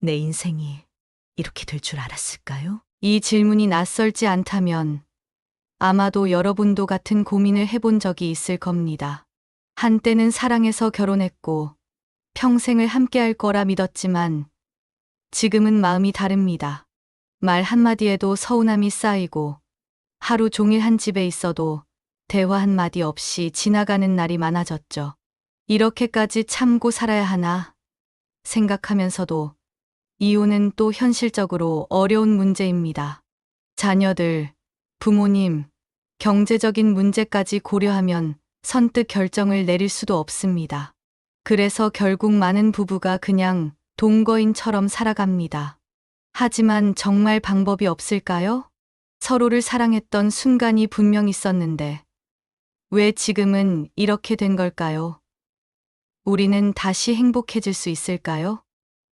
내 인생이 이렇게 될 줄 알았을까요? 이 질문이 낯설지 않다면 아마도 여러분도 같은 고민을 해본 적이 있을 겁니다. 한때는 사랑해서 결혼했고 평생을 함께할 거라 믿었지만 지금은 마음이 다릅니다. 말 한마디에도 서운함이 쌓이고 하루 종일 한 집에 있어도 대화 한마디 없이 지나가는 날이 많아졌죠. 이렇게까지 참고 살아야 하나 생각하면서도 이혼은 또 현실적으로 어려운 문제입니다. 자녀들, 부모님, 경제적인 문제까지 고려하면 선뜻 결정을 내릴 수도 없습니다. 그래서 결국 많은 부부가 그냥 동거인처럼 살아갑니다. 하지만 정말 방법이 없을까요? 서로를 사랑했던 순간이 분명 있었는데 왜 지금은 이렇게 된 걸까요? 우리는 다시 행복해질 수 있을까요?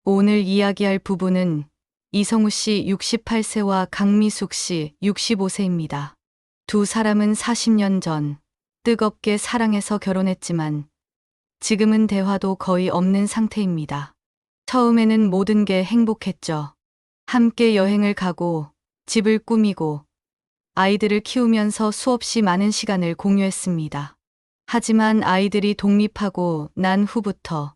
오늘 이야기할 부부는 이성우 씨 68세와 강미숙 씨 65세입니다. 두 사람은 40년 전 뜨겁게 사랑해서 결혼했지만 지금은 대화도 거의 없는 상태입니다. 처음에는 모든 게 행복했죠. 함께 여행을 가고 집을 꾸미고 아이들을 키우면서 수없이 많은 시간을 공유했습니다. 하지만 아이들이 독립하고 난 후부터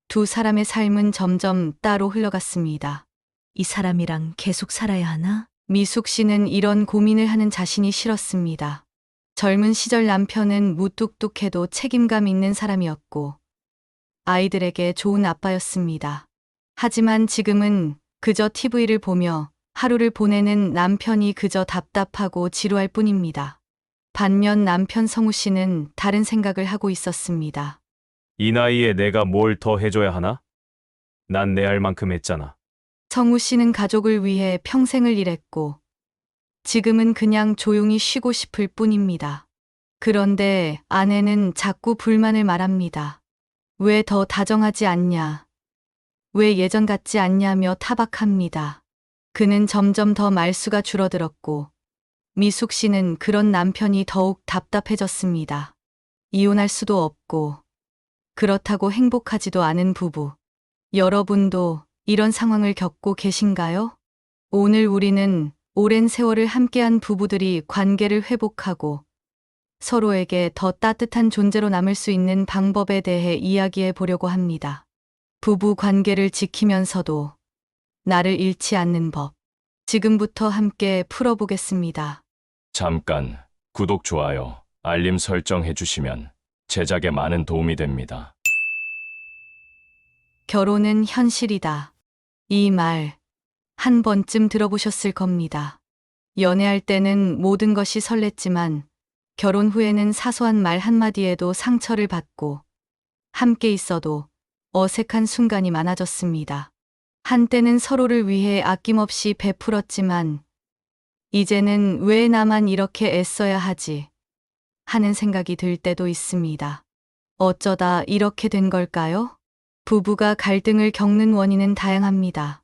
두 사람의 삶은 점점 따로 흘러갔습니다. 이 사람이랑 계속 살아야 하나? 미숙 씨는 이런 고민을 하는 자신이 싫었습니다. 젊은 시절 남편은 무뚝뚝해도 책임감 있는 사람이었고 아이들에게 좋은 아빠였습니다. 하지만 지금은 그저 TV를 보며 하루를 보내는 남편이 그저 답답하고 지루할 뿐입니다. 반면 남편 성우 씨는 다른 생각을 하고 있었습니다. 이 나이에 내가 뭘 더 해줘야 하나? 난 내 할 만큼 했잖아. 성우 씨는 가족을 위해 평생을 일했고 지금은 그냥 조용히 쉬고 싶을 뿐입니다. 그런데 아내는 자꾸 불만을 말합니다. 왜 더 다정하지 않냐? 왜 예전 같지 않냐며 타박합니다. 그는 점점 더 말수가 줄어들었고 미숙 씨는 그런 남편이 더욱 답답해졌습니다. 이혼할 수도 없고 그렇다고 행복하지도 않은 부부. 여러분도 이런 상황을 겪고 계신가요? 오늘 우리는 오랜 세월을 함께한 부부들이 관계를 회복하고 서로에게 더 따뜻한 존재로 남을 수 있는 방법에 대해 이야기해 보려고 합니다. 부부 관계를 지키면서도 나를 잃지 않는 법. 지금부터 함께 풀어보겠습니다. 잠깐 구독, 좋아요, 알림 설정 해주시면 제작에 많은 도움이 됩니다. 결혼은 현실이다. 이 말 한 번쯤 들어보셨을 겁니다. 연애할 때는 모든 것이 설렜지만 결혼 후에는 사소한 말 한마디에도 상처를 받고 함께 있어도 어색한 순간이 많아졌습니다. 한때는 서로를 위해 아낌없이 베풀었지만 이제는 왜 나만 이렇게 애써야 하지? 하는 생각이 들 때도 있습니다. 어쩌다 이렇게 된 걸까요? 부부가 갈등을 겪는 원인은 다양합니다.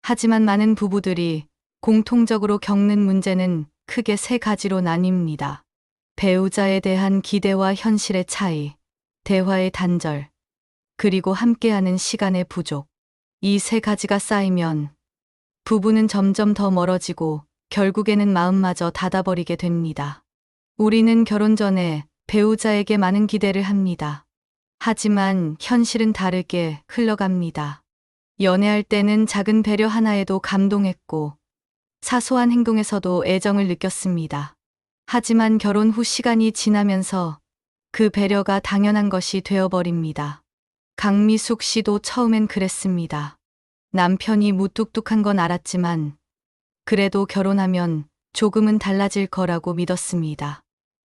하지만 많은 부부들이 공통적으로 겪는 문제는 크게 세 가지로 나뉩니다. 배우자에 대한 기대와 현실의 차이, 대화의 단절, 그리고 함께하는 시간의 부족. 이 세 가지가 쌓이면 부부는 점점 더 멀어지고 결국에는 마음마저 닫아버리게 됩니다. 우리는 결혼 전에 배우자에게 많은 기대를 합니다. 하지만 현실은 다르게 흘러갑니다. 연애할 때는 작은 배려 하나에도 감동했고 사소한 행동에서도 애정을 느꼈습니다. 하지만 결혼 후 시간이 지나면서 그 배려가 당연한 것이 되어버립니다. 강미숙 씨도 처음엔 그랬습니다. 남편이 무뚝뚝한 건 알았지만 그래도 결혼하면 조금은 달라질 거라고 믿었습니다.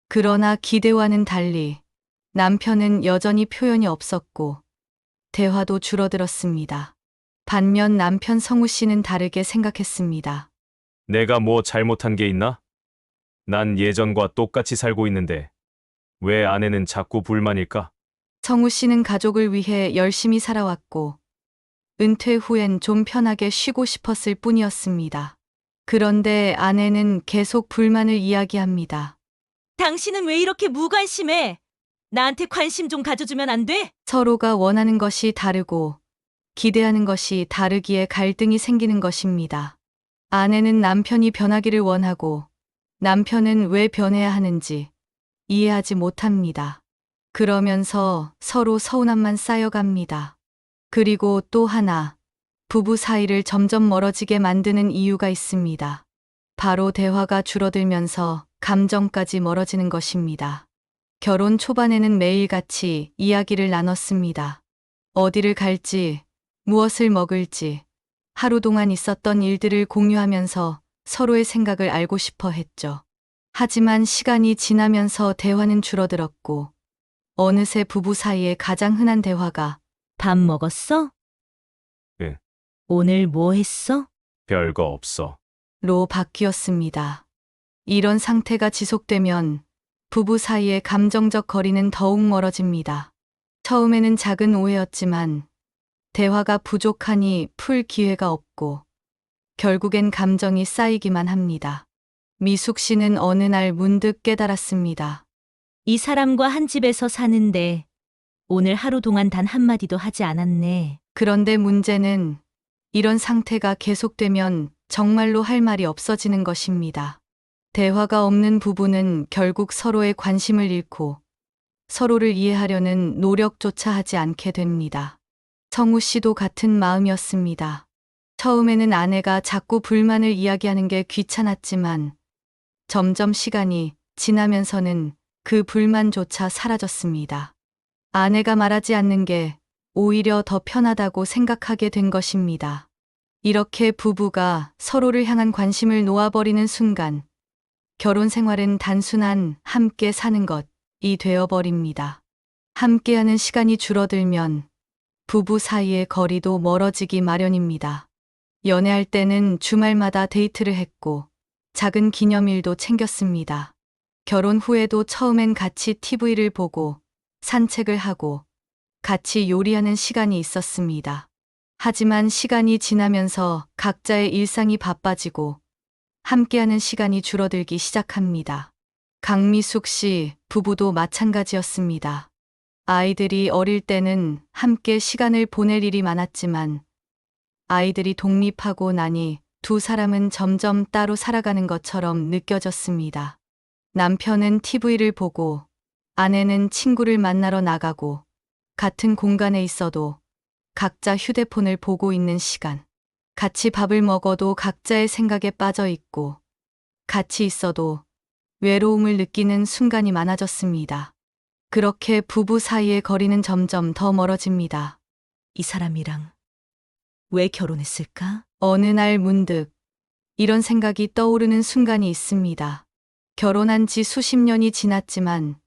그러나 기대와는 달리 남편은 여전히 표현이 없었고 대화도 줄어들었습니다. 반면 남편 성우 씨는 다르게 생각했습니다. 내가 뭐 잘못한 게 있나? 난 예전과 똑같이 살고 있는데 왜 아내는 자꾸 불만일까? 성우 씨는 가족을 위해 열심히 살아왔고 은퇴 후엔 좀 편하게 쉬고 싶었을 뿐이었습니다. 그런데 아내는 계속 불만을 이야기합니다. 당신은 왜 이렇게 무관심해? 나한테 관심 좀 가져주면 안 돼? 서로가 원하는 것이 다르고 기대하는 것이 다르기에 갈등이 생기는 것입니다. 아내는 남편이 변하기를 원하고 남편은 왜 변해야 하는지 이해하지 못합니다. 그러면서 서로 서운함만 쌓여갑니다. 그리고 또 하나, 부부 사이를 점점 멀어지게 만드는 이유가 있습니다. 바로 대화가 줄어들면서 감정까지 멀어지는 것입니다. 결혼 초반에는 매일같이 이야기를 나눴습니다. 어디를 갈지, 무엇을 먹을지, 하루 동안 있었던 일들을 공유하면서 서로의 생각을 알고 싶어 했죠. 하지만 시간이 지나면서 대화는 줄어들었고, 어느새 부부 사이의 가장 흔한 대화가 밥 먹었어? 응. 오늘 뭐 했어? 별거 없어. 로 바뀌었습니다. 이런 상태가 지속되면 부부 사이의 감정적 거리는 더욱 멀어집니다. 처음에는 작은 오해였지만 대화가 부족하니 풀 기회가 없고 결국엔 감정이 쌓이기만 합니다. 미숙 씨는 어느 날 문득 깨달았습니다. 이 사람과 한 집에서 사는데 오늘 하루 동안 단 한마디도 하지 않았네. 그런데 문제는 이런 상태가 계속되면 정말로 할 말이 없어지는 것입니다. 대화가 없는 부부는 결국 서로의 관심을 잃고 서로를 이해하려는 노력조차 하지 않게 됩니다. 성우 씨도 같은 마음이었습니다. 처음에는 아내가 자꾸 불만을 이야기하는 게 귀찮았지만 점점 시간이 지나면서는 그 불만조차 사라졌습니다. 아내가 말하지 않는 게 오히려 더 편하다고 생각하게 된 것입니다. 이렇게 부부가 서로를 향한 관심을 놓아버리는 순간 결혼 생활은 단순한 함께 사는 것이 되어버립니다. 함께하는 시간이 줄어들면 부부 사이의 거리도 멀어지기 마련입니다. 연애할 때는 주말마다 데이트를 했고 작은 기념일도 챙겼습니다. 결혼 후에도 처음엔 같이 TV를 보고 산책을 하고 같이 요리하는 시간이 있었습니다. 하지만 시간이 지나면서 각자의 일상이 바빠지고 함께하는 시간이 줄어들기 시작합니다. 강미숙 씨 부부도 마찬가지였습니다. 아이들이 어릴 때는 함께 시간을 보낼 일이 많았지만 아이들이 독립하고 나니 두 사람은 점점 따로 살아가는 것처럼 느껴졌습니다. 남편은 TV를 보고 아내는 친구를 만나러 나가고 같은 공간에 있어도 각자 휴대폰을 보고 있는 시간. 같이 밥을 먹어도 각자의 생각에 빠져 있고 같이 있어도 외로움을 느끼는 순간이 많아졌습니다. 그렇게 부부 사이의 거리는 점점 더 멀어집니다. 이 사람이랑 왜 결혼했을까? 어느 날 문득 이런 생각이 떠오르는 순간이 있습니다. 결혼한 지 수십 년이 지났지만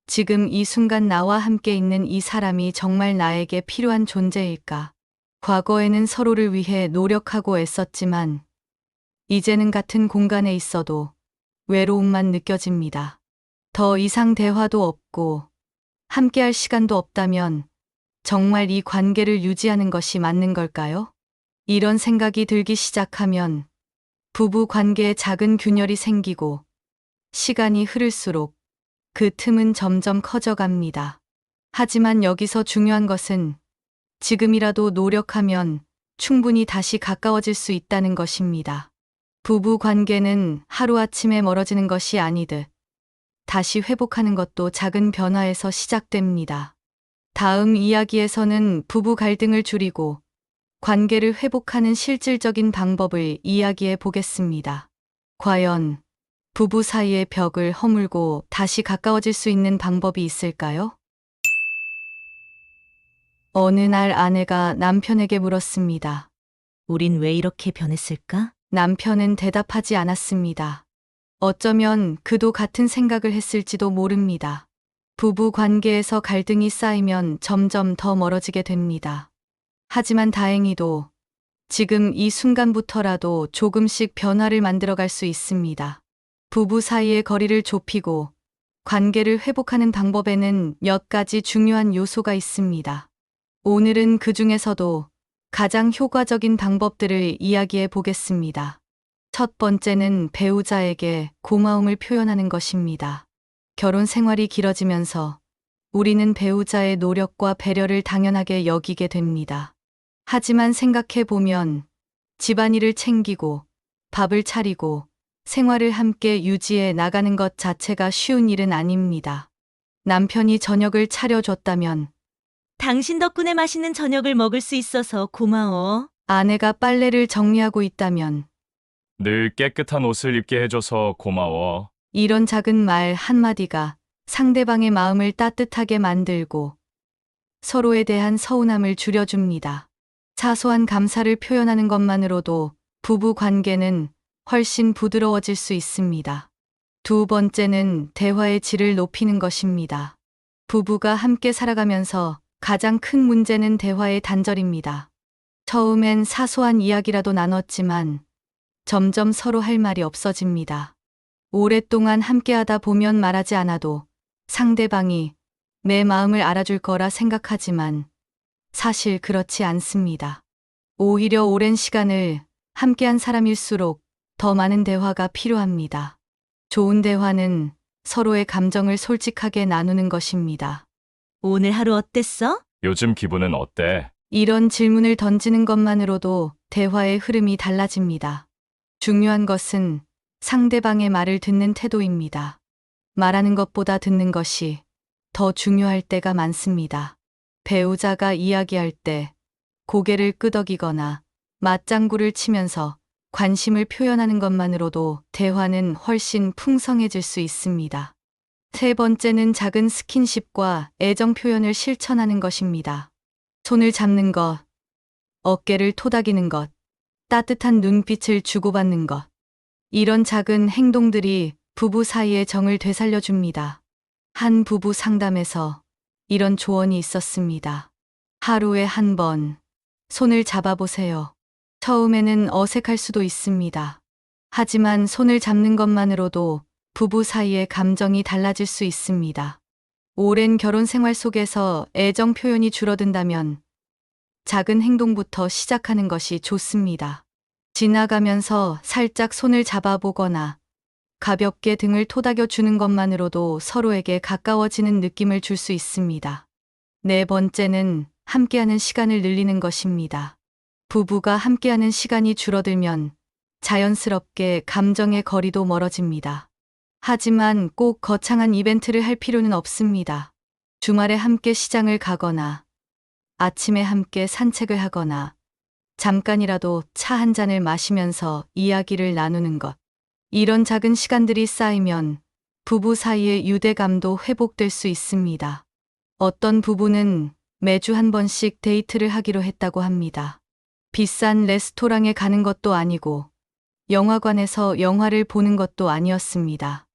지금 이 순간 나와 함께 있는 이 사람이 정말 나에게 필요한 존재일까? 과거에는 서로를 위해 노력하고 애썼지만 이제는 같은 공간에 있어도 외로움만 느껴집니다. 더 이상 대화도 없고 함께할 시간도 없다면 정말 이 관계를 유지하는 것이 맞는 걸까요? 이런 생각이 들기 시작하면 부부 관계에 작은 균열이 생기고 시간이 흐를수록 그 틈은 점점 커져갑니다. 하지만 여기서 중요한 것은 지금이라도 노력하면 충분히 다시 가까워질 수 있다는 것입니다. 부부 관계는 하루아침에 멀어지는 것이 아니듯 다시 회복하는 것도 작은 변화에서 시작됩니다. 다음 이야기에서는 부부 갈등을 줄이고 관계를 회복하는 실질적인 방법을 이야기해 보겠습니다. 과연 부부 사이의 벽을 허물고 다시 가까워질 수 있는 방법이 있을까요? 어느 날 아내가 남편에게 물었습니다. 우린 왜 이렇게 변했을까? 남편은 대답하지 않았습니다. 어쩌면 그도 같은 생각을 했을지도 모릅니다. 부부 관계에서 갈등이 쌓이면 점점 더 멀어지게 됩니다. 하지만 다행히도 지금 이 순간부터라도 조금씩 변화를 만들어갈 수 있습니다. 부부 사이의 거리를 좁히고 관계를 회복하는 방법에는 몇 가지 중요한 요소가 있습니다. 오늘은 그 중에서도 가장 효과적인 방법들을 이야기해 보겠습니다. 첫 번째는 배우자에게 고마움을 표현하는 것입니다. 결혼 생활이 길어지면서 우리는 배우자의 노력과 배려를 당연하게 여기게 됩니다. 하지만 생각해 보면 집안일을 챙기고 밥을 차리고 생활을 함께 유지해 나가는 것 자체가 쉬운 일은 아닙니다. 남편이 저녁을 차려줬다면, 당신 덕분에 맛있는 저녁을 먹을 수 있어서 고마워. 아내가 빨래를 정리하고 있다면, 늘 깨끗한 옷을 입게 해줘서 고마워. 이런 작은 말 한마디가 상대방의 마음을 따뜻하게 만들고 서로에 대한 서운함을 줄여줍니다. 사소한 감사를 표현하는 것만으로도 부부 관계는 훨씬 부드러워질 수 있습니다. 두 번째는 대화의 질을 높이는 것입니다. 부부가 함께 살아가면서 가장 큰 문제는 대화의 단절입니다. 처음엔 사소한 이야기라도 나눴지만 점점 서로 할 말이 없어집니다. 오랫동안 함께하다 보면 말하지 않아도 상대방이 내 마음을 알아줄 거라 생각하지만 사실 그렇지 않습니다. 오히려 오랜 시간을 함께한 사람일수록 더 많은 대화가 필요합니다. 좋은 대화는 서로의 감정을 솔직하게 나누는 것입니다. 오늘 하루 어땠어? 요즘 기분은 어때? 이런 질문을 던지는 것만으로도 대화의 흐름이 달라집니다. 중요한 것은 상대방의 말을 듣는 태도입니다. 말하는 것보다 듣는 것이 더 중요할 때가 많습니다. 배우자가 이야기할 때 고개를 끄덕이거나 맞장구를 치면서 관심을 표현하는 것만으로도 대화는 훨씬 풍성해질 수 있습니다. 세 번째는 작은 스킨십과 애정 표현을 실천하는 것입니다. 손을 잡는 것, 어깨를 토닥이는 것, 따뜻한 눈빛을 주고받는 것. 이런 작은 행동들이 부부 사이의 정을 되살려줍니다. 한 부부 상담에서 이런 조언이 있었습니다. 하루에 한 번 손을 잡아보세요. 처음에는 어색할 수도 있습니다. 하지만 손을 잡는 것만으로도 부부 사이의 감정이 달라질 수 있습니다. 오랜 결혼 생활 속에서 애정 표현이 줄어든다면 작은 행동부터 시작하는 것이 좋습니다. 지나가면서 살짝 손을 잡아보거나 가볍게 등을 토닥여 주는 것만으로도 서로에게 가까워지는 느낌을 줄 수 있습니다. 네 번째는 함께하는 시간을 늘리는 것입니다. 부부가 함께하는 시간이 줄어들면 자연스럽게 감정의 거리도 멀어집니다. 하지만 꼭 거창한 이벤트를 할 필요는 없습니다. 주말에 함께 시장을 가거나 아침에 함께 산책을 하거나 잠깐이라도 차 한 잔을 마시면서 이야기를 나누는 것. 이런 작은 시간들이 쌓이면 부부 사이의 유대감도 회복될 수 있습니다. 어떤 부부는 매주 한 번씩 데이트를 하기로 했다고 합니다. 비싼 레스토랑에 가는 것도 아니고 영화관에서 영화를 보는 것도 아니었습니다.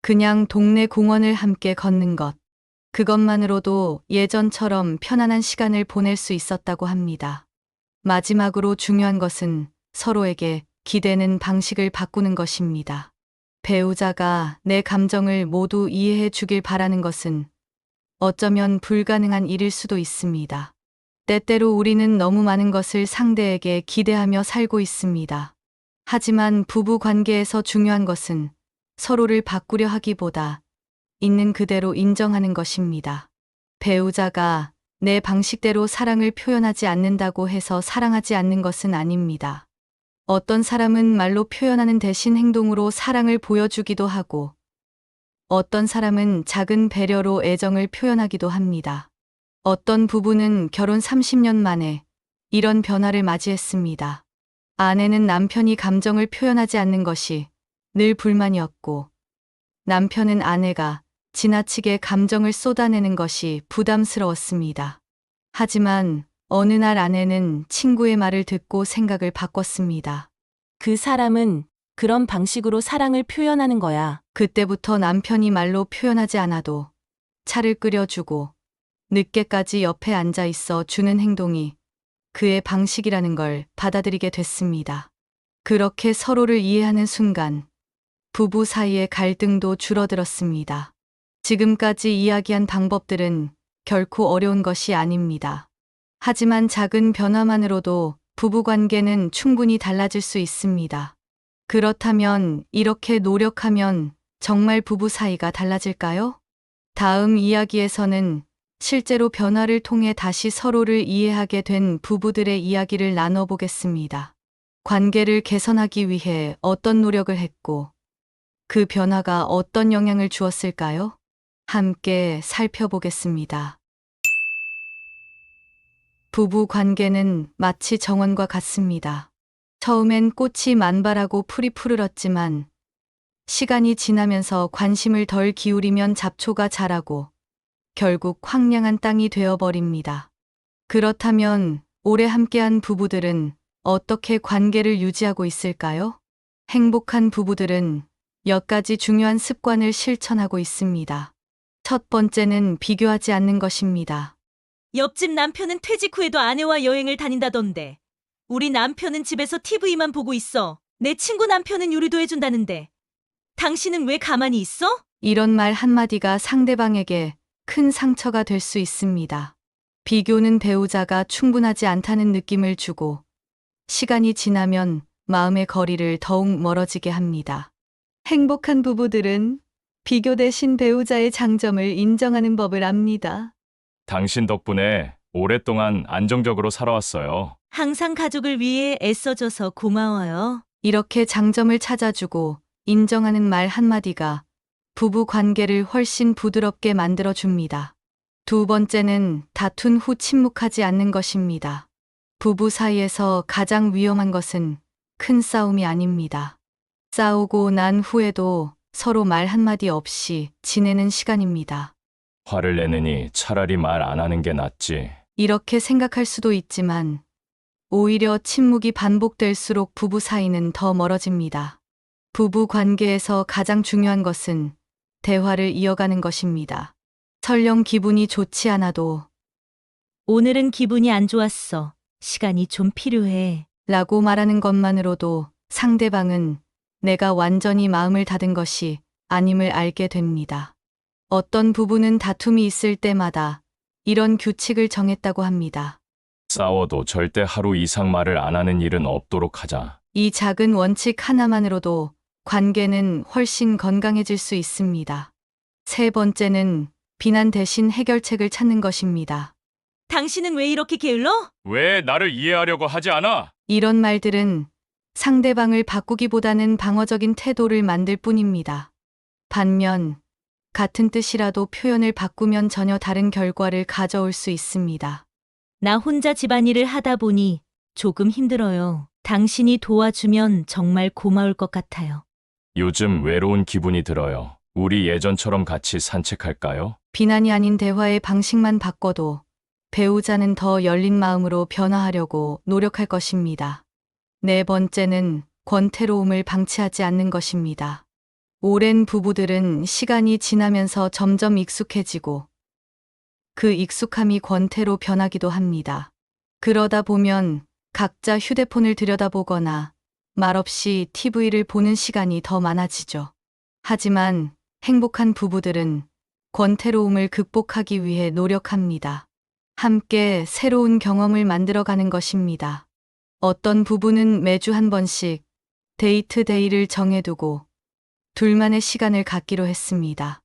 그냥 동네 공원을 함께 걷는 것. 그것만으로도 예전처럼 편안한 시간을 보낼 수 있었다고 합니다. 마지막으로 중요한 것은 서로에게 기대는 방식을 바꾸는 것입니다. 배우자가 내 감정을 모두 이해해 주길 바라는 것은 어쩌면 불가능한 일일 수도 있습니다. 때때로 우리는 너무 많은 것을 상대에게 기대하며 살고 있습니다. 하지만 부부 관계에서 중요한 것은 서로를 바꾸려 하기보다 있는 그대로 인정하는 것입니다. 배우자가 내 방식대로 사랑을 표현하지 않는다고 해서 사랑하지 않는 것은 아닙니다. 어떤 사람은 말로 표현하는 대신 행동으로 사랑을 보여주기도 하고, 어떤 사람은 작은 배려로 애정을 표현하기도 합니다. 어떤 부부는 결혼 30년 만에 이런 변화를 맞이했습니다. 아내는 남편이 감정을 표현하지 않는 것이 늘 불만이었고, 남편은 아내가 지나치게 감정을 쏟아내는 것이 부담스러웠습니다. 하지만 어느 날 아내는 친구의 말을 듣고 생각을 바꿨습니다. 그 사람은 그런 방식으로 사랑을 표현하는 거야. 그때부터 남편이 말로 표현하지 않아도 차를 끓여주고 늦게까지 옆에 앉아 있어 주는 행동이 그의 방식이라는 걸 받아들이게 됐습니다. 그렇게 서로를 이해하는 순간 부부 사이의 갈등도 줄어들었습니다. 지금까지 이야기한 방법들은 결코 어려운 것이 아닙니다. 하지만 작은 변화만으로도 부부관계는 충분히 달라질 수 있습니다. 그렇다면 이렇게 노력하면 정말 부부 사이가 달라질까요? 다음 이야기에서는 실제로 변화를 통해 다시 서로를 이해하게 된 부부들의 이야기를 나눠보겠습니다. 관계를 개선하기 위해 어떤 노력을 했고, 그 변화가 어떤 영향을 주었을까요? 함께 살펴보겠습니다. 부부 관계는 마치 정원과 같습니다. 처음엔 꽃이 만발하고 풀이 푸르렀지만 시간이 지나면서 관심을 덜 기울이면 잡초가 자라고 결국 황량한 땅이 되어버립니다. 그렇다면 오래 함께한 부부들은 어떻게 관계를 유지하고 있을까요? 행복한 부부들은 몇 가지 중요한 습관을 실천하고 있습니다. 첫 번째는 비교하지 않는 것입니다. 옆집 남편은 퇴직 후에도 아내와 여행을 다닌다던데. 우리 남편은 집에서 TV만 보고 있어. 내 친구 남편은 요리도 해준다는데. 당신은 왜 가만히 있어? 이런 말 한마디가 상대방에게 큰 상처가 될 수 있습니다. 비교는 배우자가 충분하지 않다는 느낌을 주고 시간이 지나면 마음의 거리를 더욱 멀어지게 합니다. 행복한 부부들은 비교 대신 배우자의 장점을 인정하는 법을 압니다. 당신 덕분에 오랫동안 안정적으로 살아왔어요. 항상 가족을 위해 애써줘서 고마워요. 이렇게 장점을 찾아주고 인정하는 말 한마디가 부부 관계를 훨씬 부드럽게 만들어줍니다. 두 번째는 다툰 후 침묵하지 않는 것입니다. 부부 사이에서 가장 위험한 것은 큰 싸움이 아닙니다. 싸우고 난 후에도 서로 말 한마디 없이 지내는 시간입니다. 화를 내느니 차라리 말 안 하는 게 낫지. 이렇게 생각할 수도 있지만 오히려 침묵이 반복될수록 부부 사이는 더 멀어집니다. 부부 관계에서 가장 중요한 것은 대화를 이어가는 것입니다. 설령 기분이 좋지 않아도 오늘은 기분이 안 좋았어. 시간이 좀 필요해. 라고 말하는 것만으로도 상대방은 내가 완전히 마음을 닫은 것이 아님을 알게 됩니다. 어떤 부부는 다툼이 있을 때마다 이런 규칙을 정했다고 합니다. 싸워도 절대 하루 이상 말을 안 하는 일은 없도록 하자. 이 작은 원칙 하나만으로도 관계는 훨씬 건강해질 수 있습니다. 세 번째는 비난 대신 해결책을 찾는 것입니다. 당신은 왜 이렇게 게을러? 왜 나를 이해하려고 하지 않아? 이런 말들은 상대방을 바꾸기보다는 방어적인 태도를 만들 뿐입니다. 반면 같은 뜻이라도 표현을 바꾸면 전혀 다른 결과를 가져올 수 있습니다. 나 혼자 집안일을 하다 보니 조금 힘들어요. 당신이 도와주면 정말 고마울 것 같아요. 요즘 외로운 기분이 들어요. 우리 예전처럼 같이 산책할까요? 비난이 아닌 대화의 방식만 바꿔도 배우자는 더 열린 마음으로 변화하려고 노력할 것입니다. 네 번째는 권태로움을 방치하지 않는 것입니다. 오랜 부부들은 시간이 지나면서 점점 익숙해지고 그 익숙함이 권태로 변하기도 합니다. 그러다 보면 각자 휴대폰을 들여다보거나 말없이 TV를 보는 시간이 더 많아지죠. 하지만 행복한 부부들은 권태로움을 극복하기 위해 노력합니다. 함께 새로운 경험을 만들어가는 것입니다. 어떤 부부는 매주 한 번씩 데이트 데이를 정해두고 둘만의 시간을 갖기로 했습니다.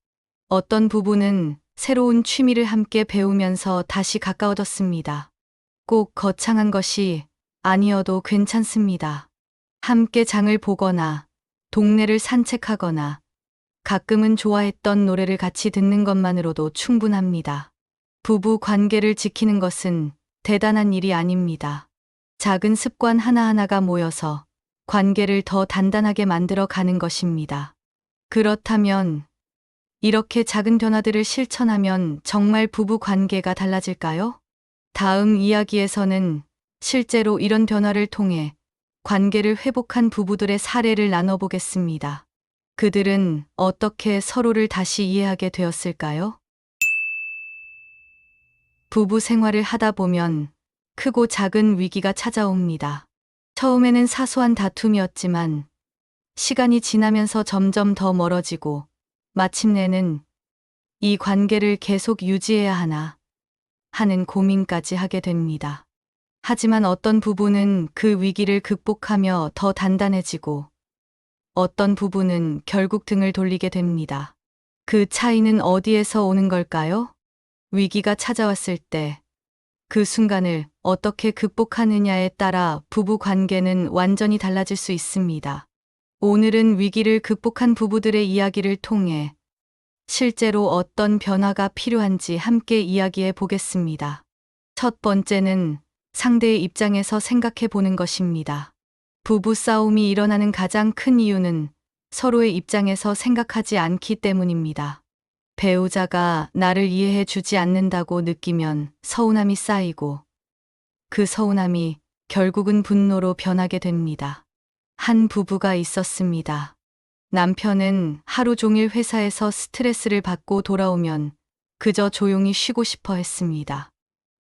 어떤 부부는 새로운 취미를 함께 배우면서 다시 가까워졌습니다. 꼭 거창한 것이 아니어도 괜찮습니다. 함께 장을 보거나 동네를 산책하거나 가끔은 좋아했던 노래를 같이 듣는 것만으로도 충분합니다. 부부 관계를 지키는 것은 대단한 일이 아닙니다. 작은 습관 하나하나가 모여서 관계를 더 단단하게 만들어 가는 것입니다. 그렇다면 이렇게 작은 변화들을 실천하면 정말 부부 관계가 달라질까요? 다음 이야기에서는 실제로 이런 변화를 통해 관계를 회복한 부부들의 사례를 나눠보겠습니다. 그들은 어떻게 서로를 다시 이해하게 되었을까요? 부부 생활을 하다 보면 크고 작은 위기가 찾아옵니다. 처음에는 사소한 다툼이었지만 시간이 지나면서 점점 더 멀어지고 마침내는 이 관계를 계속 유지해야 하나 하는 고민까지 하게 됩니다. 하지만 어떤 부부는 그 위기를 극복하며 더 단단해지고 어떤 부부는 결국 등을 돌리게 됩니다. 그 차이는 어디에서 오는 걸까요? 위기가 찾아왔을 때 그 순간을 어떻게 극복하느냐에 따라 부부 관계는 완전히 달라질 수 있습니다. 오늘은 위기를 극복한 부부들의 이야기를 통해 실제로 어떤 변화가 필요한지 함께 이야기해 보겠습니다. 첫 번째는 상대의 입장에서 생각해 보는 것입니다. 부부 싸움이 일어나는 가장 큰 이유는 서로의 입장에서 생각하지 않기 때문입니다. 배우자가 나를 이해해 주지 않는다고 느끼면 서운함이 쌓이고 그 서운함이 결국은 분노로 변하게 됩니다. 한 부부가 있었습니다. 남편은 하루 종일 회사에서 스트레스를 받고 돌아오면 그저 조용히 쉬고 싶어 했습니다.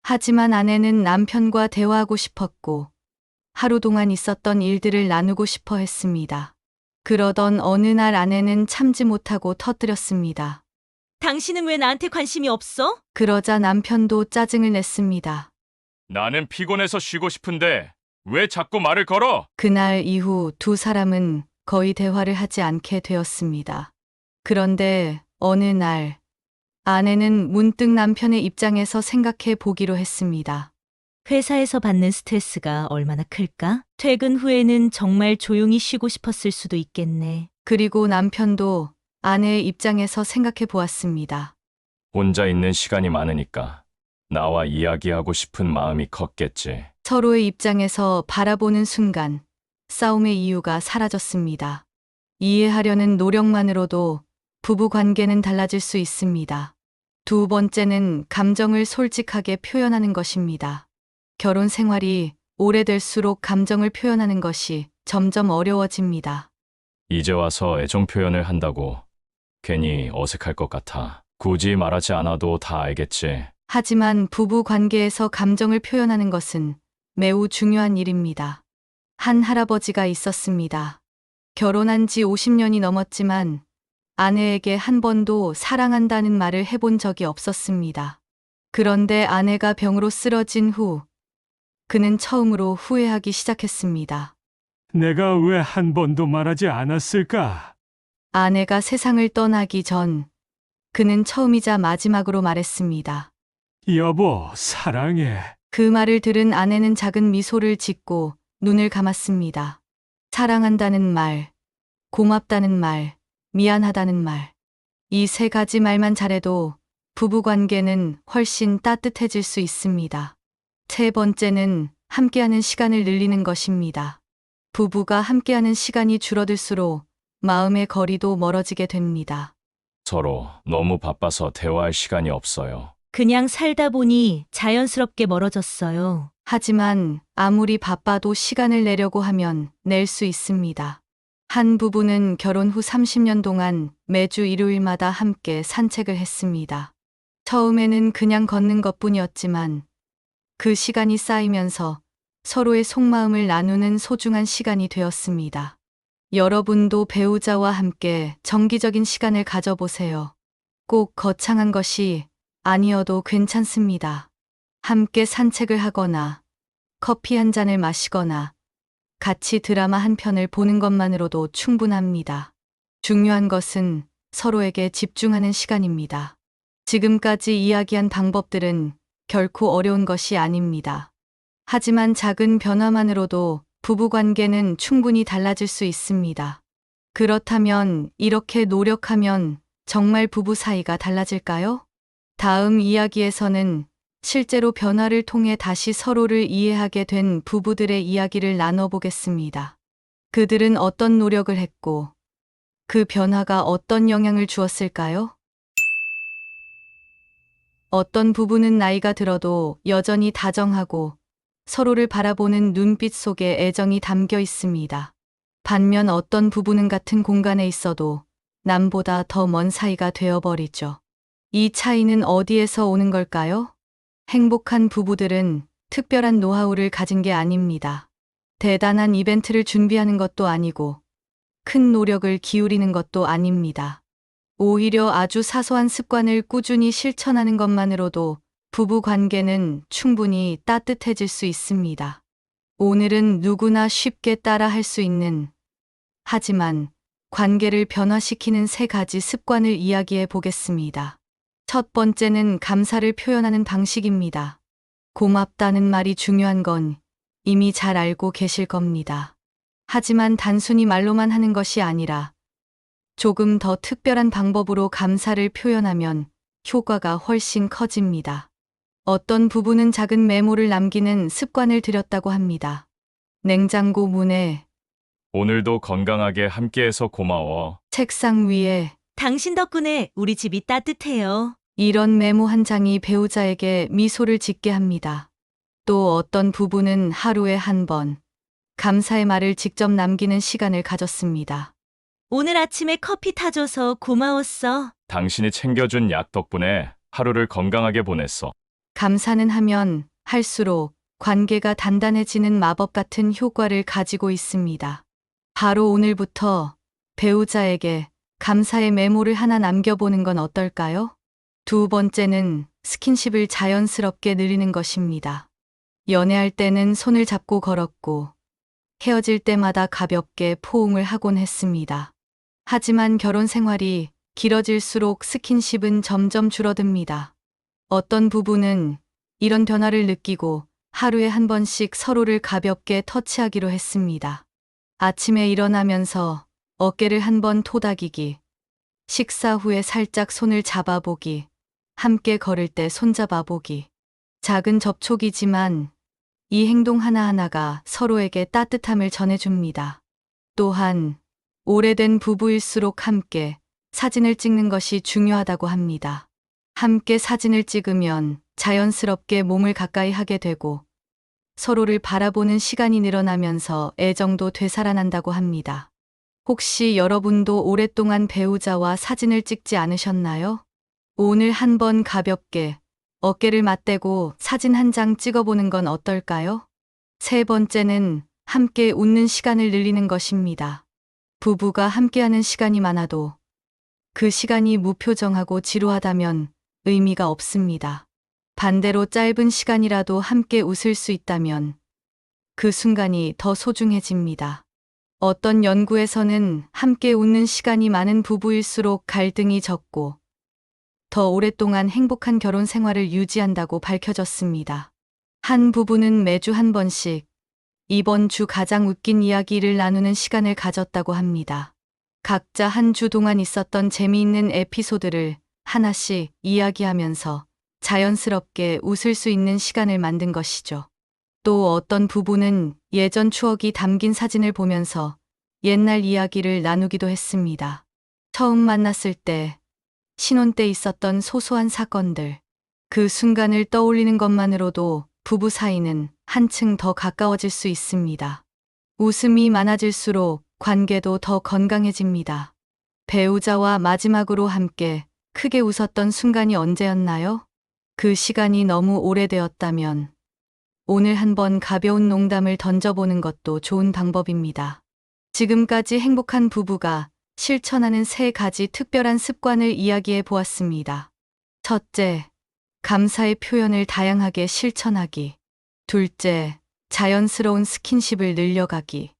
하지만 아내는 남편과 대화하고 싶었고 하루 동안 있었던 일들을 나누고 싶어 했습니다. 그러던 어느 날 아내는 참지 못하고 터뜨렸습니다. 당신은 왜 나한테 관심이 없어? 그러자 남편도 짜증을 냈습니다. 나는 피곤해서 쉬고 싶은데 왜 자꾸 말을 걸어? 그날 이후 두 사람은 거의 대화를 하지 않게 되었습니다. 그런데 어느 날 아내는 문득 남편의 입장에서 생각해 보기로 했습니다. 회사에서 받는 스트레스가 얼마나 클까? 퇴근 후에는 정말 조용히 쉬고 싶었을 수도 있겠네. 그리고 남편도 아내의 입장에서 생각해 보았습니다. 혼자 있는 시간이 많으니까 나와 이야기하고 싶은 마음이 컸겠지. 서로의 입장에서 바라보는 순간 싸움의 이유가 사라졌습니다. 이해하려는 노력만으로도 부부 관계는 달라질 수 있습니다. 두 번째는 감정을 솔직하게 표현하는 것입니다. 결혼 생활이 오래될수록 감정을 표현하는 것이 점점 어려워집니다. 이제 와서 애정 표현을 한다고 괜히 어색할 것 같아. 굳이 말하지 않아도 다 알겠지. 하지만 부부 관계에서 감정을 표현하는 것은 매우 중요한 일입니다. 한 할아버지가 있었습니다. 결혼한 지 50년이 넘었지만 아내에게 한 번도 사랑한다는 말을 해본 적이 없었습니다. 그런데 아내가 병으로 쓰러진 후 그는 처음으로 후회하기 시작했습니다. 내가 왜 한 번도 말하지 않았을까? 아내가 세상을 떠나기 전 그는 처음이자 마지막으로 말했습니다. 여보, 사랑해. 그 말을 들은 아내는 작은 미소를 짓고 눈을 감았습니다. 사랑한다는 말, 고맙다는 말, 미안하다는 말. 이 세 가지 말만 잘해도 부부 관계는 훨씬 따뜻해질 수 있습니다. 세 번째는 함께하는 시간을 늘리는 것입니다. 부부가 함께하는 시간이 줄어들수록 마음의 거리도 멀어지게 됩니다. 서로 너무 바빠서 대화할 시간이 없어요. 그냥 살다 보니 자연스럽게 멀어졌어요. 하지만 아무리 바빠도 시간을 내려고 하면 낼 수 있습니다. 한 부부는 결혼 후 30년 동안 매주 일요일마다 함께 산책을 했습니다. 처음에는 그냥 걷는 것뿐이었지만 그 시간이 쌓이면서 서로의 속마음을 나누는 소중한 시간이 되었습니다. 여러분도 배우자와 함께 정기적인 시간을 가져보세요. 꼭 거창한 것이 아니어도 괜찮습니다. 함께 산책을 하거나 커피 한 잔을 마시거나 같이 드라마 한 편을 보는 것만으로도 충분합니다. 중요한 것은 서로에게 집중하는 시간입니다. 지금까지 이야기한 방법들은 결코 어려운 것이 아닙니다. 하지만 작은 변화만으로도 부부관계는 충분히 달라질 수 있습니다. 그렇다면 이렇게 노력하면 정말 부부 사이가 달라질까요? 다음 이야기에서는 실제로 변화를 통해 다시 서로를 이해하게 된 부부들의 이야기를 나눠보겠습니다. 그들은 어떤 노력을 했고 그 변화가 어떤 영향을 주었을까요? 어떤 부부는 나이가 들어도 여전히 다정하고 서로를 바라보는 눈빛 속에 애정이 담겨 있습니다. 반면 어떤 부부는 같은 공간에 있어도 남보다 더 먼 사이가 되어버리죠. 이 차이는 어디에서 오는 걸까요? 행복한 부부들은 특별한 노하우를 가진 게 아닙니다. 대단한 이벤트를 준비하는 것도 아니고 큰 노력을 기울이는 것도 아닙니다. 오히려 아주 사소한 습관을 꾸준히 실천하는 것만으로도 부부 관계는 충분히 따뜻해질 수 있습니다. 오늘은 누구나 쉽게 따라 할 수 있는, 하지만 관계를 변화시키는 3가지 습관을 이야기해 보겠습니다. 첫 번째는 감사를 표현하는 방식입니다. 고맙다는 말이 중요한 건 이미 잘 알고 계실 겁니다. 하지만 단순히 말로만 하는 것이 아니라 조금 더 특별한 방법으로 감사를 표현하면 효과가 훨씬 커집니다. 어떤 부부는 작은 메모를 남기는 습관을 들였다고 합니다. 냉장고 문에, 오늘도 건강하게 함께해서 고마워. 책상 위에, 당신 덕분에 우리 집이 따뜻해요. 이런 메모 한 장이 배우자에게 미소를 짓게 합니다. 또 어떤 부부는 하루에 한 번 감사의 말을 직접 남기는 시간을 가졌습니다. 오늘 아침에 커피 타줘서 고마웠어. 당신이 챙겨준 약 덕분에 하루를 건강하게 보냈어. 감사는 하면 할수록 관계가 단단해지는 마법 같은 효과를 가지고 있습니다. 바로 오늘부터 배우자에게 감사의 메모를 하나 남겨보는 건 어떨까요? 두 번째는 스킨십을 자연스럽게 늘리는 것입니다. 연애할 때는 손을 잡고 걸었고 헤어질 때마다 가볍게 포옹을 하곤 했습니다. 하지만 결혼 생활이 길어질수록 스킨십은 점점 줄어듭니다. 어떤 부부는 이런 변화를 느끼고 하루에 한 번씩 서로를 가볍게 터치하기로 했습니다. 아침에 일어나면서 어깨를 한 번 토닥이기, 식사 후에 살짝 손을 잡아보기, 함께 걸을 때 손잡아보기. 작은 접촉이지만 이 행동 하나하나가 서로에게 따뜻함을 전해줍니다. 또한 오래된 부부일수록 함께 사진을 찍는 것이 중요하다고 합니다. 함께 사진을 찍으면 자연스럽게 몸을 가까이 하게 되고 서로를 바라보는 시간이 늘어나면서 애정도 되살아난다고 합니다. 혹시 여러분도 오랫동안 배우자와 사진을 찍지 않으셨나요? 오늘 한번 가볍게 어깨를 맞대고 사진 한 장 찍어보는 건 어떨까요? 세 번째는 함께 웃는 시간을 늘리는 것입니다. 부부가 함께하는 시간이 많아도 그 시간이 무표정하고 지루하다면 의미가 없습니다. 반대로 짧은 시간이라도 함께 웃을 수 있다면 그 순간이 더 소중해집니다. 어떤 연구에서는 함께 웃는 시간이 많은 부부일수록 갈등이 적고 더 오랫동안 행복한 결혼 생활을 유지한다고 밝혀졌습니다. 한 부부는 매주 한 번씩 이번 주 가장 웃긴 이야기를 나누는 시간을 가졌다고 합니다. 각자 한 주 동안 있었던 재미있는 에피소드를 하나씩 이야기하면서 자연스럽게 웃을 수 있는 시간을 만든 것이죠. 또 어떤 부부는 예전 추억이 담긴 사진을 보면서 옛날 이야기를 나누기도 했습니다. 처음 만났을 때, 신혼 때 있었던 소소한 사건들, 그 순간을 떠올리는 것만으로도 부부 사이는 한층 더 가까워질 수 있습니다. 웃음이 많아질수록 관계도 더 건강해집니다. 배우자와 마지막으로 함께 크게 웃었던 순간이 언제였나요? 그 시간이 너무 오래되었다면 오늘 한번 가벼운 농담을 던져보는 것도 좋은 방법입니다. 지금까지 행복한 부부가 실천하는 3가지 특별한 습관을 이야기해 보았습니다. 첫째, 감사의 표현을 다양하게 실천하기. 둘째, 자연스러운 스킨십을 늘려가기.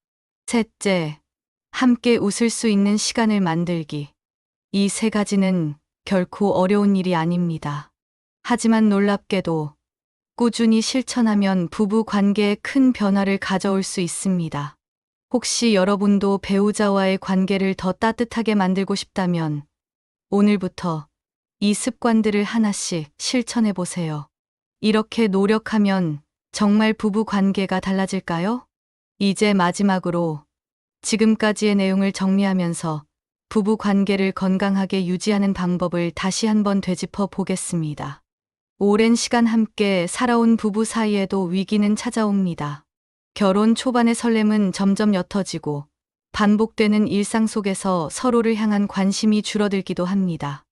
셋째, 함께 웃을 수 있는 시간을 만들기. 이 3가지는 결코 어려운 일이 아닙니다. 하지만 놀랍게도 꾸준히 실천하면 부부 관계에 큰 변화를 가져올 수 있습니다. 혹시 여러분도 배우자와의 관계를 더 따뜻하게 만들고 싶다면 오늘부터 이 습관들을 하나씩 실천해 보세요. 이렇게 노력하면 정말 부부 관계가 달라질까요? 이제 마지막으로 지금까지의 내용을 정리하면서 부부 관계를 건강하게 유지하는 방법을 다시 한번 되짚어 보겠습니다. 오랜 시간 함께 살아온 부부 사이에도 위기는 찾아옵니다. 결혼 초반의 설렘은 점점 옅어지고 반복되는 일상 속에서 서로를 향한 관심이 줄어들기도 합니다.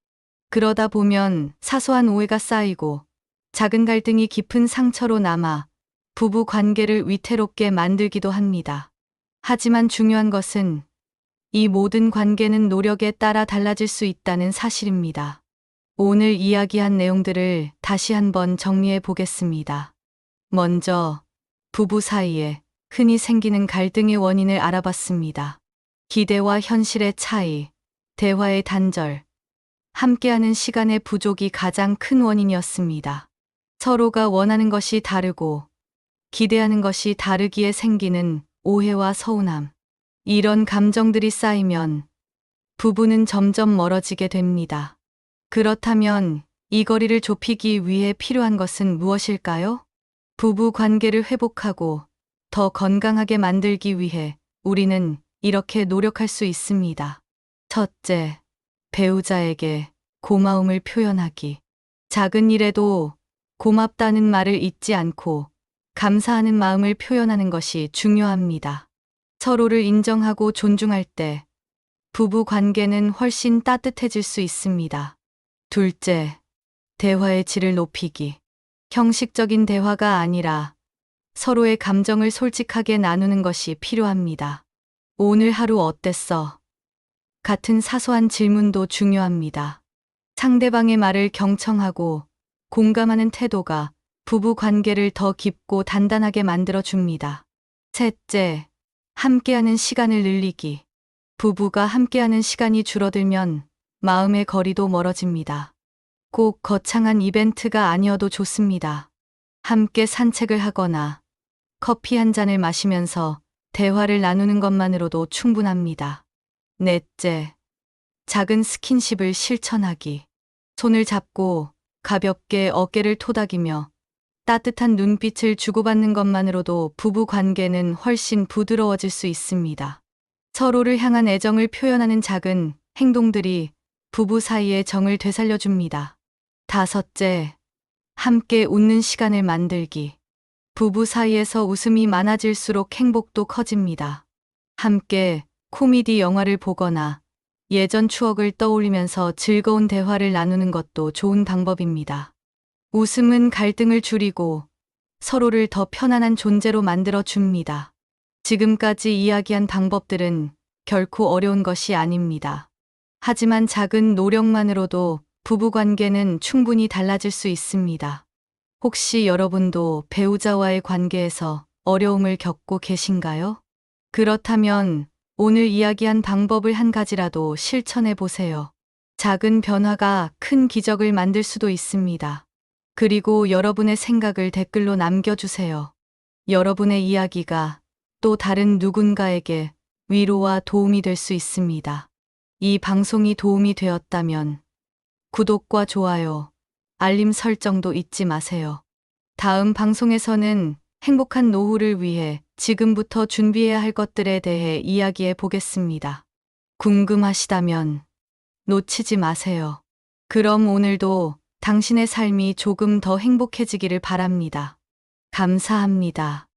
그러다 보면 사소한 오해가 쌓이고 작은 갈등이 깊은 상처로 남아 부부 관계를 위태롭게 만들기도 합니다. 하지만 중요한 것은 이 모든 관계는 노력에 따라 달라질 수 있다는 사실입니다. 오늘 이야기한 내용들을 다시 한번 정리해 보겠습니다. 먼저 부부 사이에 흔히 생기는 갈등의 원인을 알아봤습니다. 기대와 현실의 차이, 대화의 단절, 함께하는 시간의 부족이 가장 큰 원인이었습니다. 서로가 원하는 것이 다르고 기대하는 것이 다르기에 생기는 오해와 서운함. 이런 감정들이 쌓이면 부부는 점점 멀어지게 됩니다. 그렇다면 이 거리를 좁히기 위해 필요한 것은 무엇일까요? 부부 관계를 회복하고 더 건강하게 만들기 위해 우리는 이렇게 노력할 수 있습니다. 첫째, 배우자에게 고마움을 표현하기. 작은 일에도 고맙다는 말을 잊지 않고 감사하는 마음을 표현하는 것이 중요합니다. 서로를 인정하고 존중할 때 부부 관계는 훨씬 따뜻해질 수 있습니다. 둘째, 대화의 질을 높이기. 형식적인 대화가 아니라 서로의 감정을 솔직하게 나누는 것이 필요합니다. 오늘 하루 어땠어? 같은 사소한 질문도 중요합니다. 상대방의 말을 경청하고 공감하는 태도가 부부 관계를 더 깊고 단단하게 만들어 줍니다. 셋째, 함께하는 시간을 늘리기. 부부가 함께하는 시간이 줄어들면 마음의 거리도 멀어집니다. 꼭 거창한 이벤트가 아니어도 좋습니다. 함께 산책을 하거나 커피 한 잔을 마시면서 대화를 나누는 것만으로도 충분합니다. 넷째, 작은 스킨십을 실천하기. 손을 잡고 가볍게 어깨를 토닥이며 따뜻한 눈빛을 주고받는 것만으로도 부부 관계는 훨씬 부드러워질 수 있습니다. 서로를 향한 애정을 표현하는 작은 행동들이 부부 사이의 정을 되살려줍니다. 다섯째, 함께 웃는 시간을 만들기. 부부 사이에서 웃음이 많아질수록 행복도 커집니다. 함께 코미디 영화를 보거나 예전 추억을 떠올리면서 즐거운 대화를 나누는 것도 좋은 방법입니다. 웃음은 갈등을 줄이고 서로를 더 편안한 존재로 만들어 줍니다. 지금까지 이야기한 방법들은 결코 어려운 것이 아닙니다. 하지만 작은 노력만으로도 부부 관계는 충분히 달라질 수 있습니다. 혹시 여러분도 배우자와의 관계에서 어려움을 겪고 계신가요? 그렇다면 오늘 이야기한 방법을 한 가지라도 실천해 보세요. 작은 변화가 큰 기적을 만들 수도 있습니다. 그리고 여러분의 생각을 댓글로 남겨주세요. 여러분의 이야기가 또 다른 누군가에게 위로와 도움이 될 수 있습니다. 이 방송이 도움이 되었다면 구독과 좋아요, 알림 설정도 잊지 마세요. 다음 방송에서는 행복한 노후를 위해 지금부터 준비해야 할 것들에 대해 이야기해 보겠습니다. 궁금하시다면 놓치지 마세요. 그럼 오늘도 당신의 삶이 조금 더 행복해지기를 바랍니다. 감사합니다.